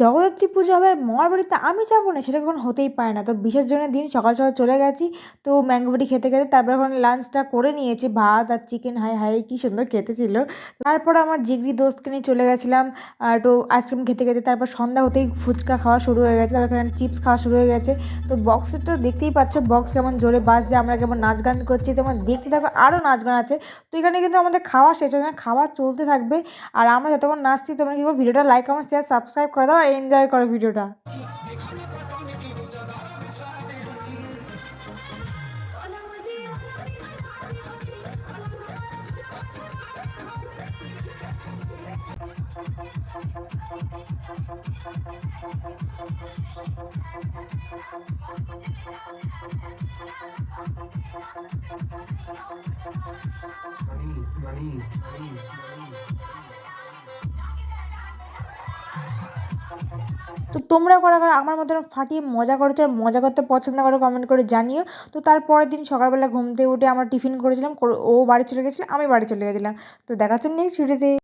জগদ্ধাত্রী পুজো হবে আর মামার বাড়িতে আমি যাবো না, সেটা কখনো হতেই পারে না। তো বিসর্জনের দিন সকাল সকাল চলে গেছি। তো ম্যাঙ্গো বাটি খেতে খেতে তারপর এখন লাঞ্চটা করে নিয়েছি, ভাত আর চিকেন। হায় হায় কী সুন্দর খেতে ছিল। তারপর আমার জিগরি দোস্তকে নিয়ে চলে গেছিলাম একটু আইসক্রিম খেতে খেতে। তারপর সন্ধ্যা হতেই ফুচকা খাওয়া শুরু হয়ে গেছে, তারপর এখানে চিপস খাওয়া শুরু হয়ে গেছে। তো বক্সের তো দেখতেই পাচ্ছ বক্স কেমন জোরে বাজছে, আমরা কেমন নাচ গান করছি। তোমার দেখতে থাকো, আরও নাচ গান আছে। তো এখানে কিন্তু আমাদের খাওয়া শেষ হয় না, খাওয়া চলতে থাকবে। আর আমরা যতক্ষণ নাচছি তোমরা কি করো, ভিডিওটা লাইক কমেন্ট শেয়ার সাবস্ক্রাইব করে দাও আর এনজয় করো ভিডিওটা। তো তোমরা কারা কারা আমার মতন ফাটিয়ে মজা করেছো আর মজা করতে পছন্দ করো কমেন্ট করে জানিও। তো তারপরের দিন সকালবেলা ঘুম থেকে উঠে আমরা টিফিন করেছিলাম, ও বাড়ি চলে গেছিলো, আমি বাড়ি চলে গেছিলাম। তো দেখা হচ্ছে নেক্সট ভিডিওতে।